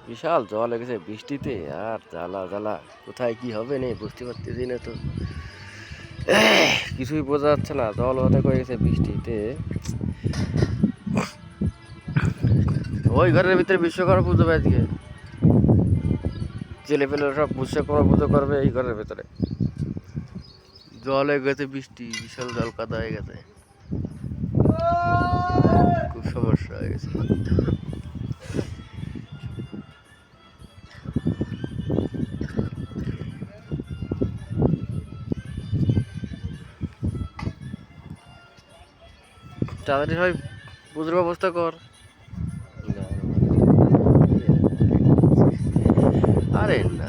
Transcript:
বিশাল জল হয়ে গেছে বৃষ্টিতে, আর জ্বালা জ্বালা কোথায় কি হবে নেই বুঝতে পারতেছি না তো, কিছুই বোঝা যাচ্ছে না। জল অনেক হয়ে গেছে বৃষ্টিতে। ওই ঘরের ভিতরে বিশ্বকর্মা পুজো হবে আজকে, ছেলে পেলে সব বিশ্বকর্মা পুজো করবে এই ঘরের ভিতরে। জল হয়ে গেছে, বৃষ্টি বিশাল জল কাদা হয়ে গেছে, খুব সমস্যা হয়ে গেছে। তাড়াতাড়ি হয় পুজোর ব্যবস্থা কর। আরে না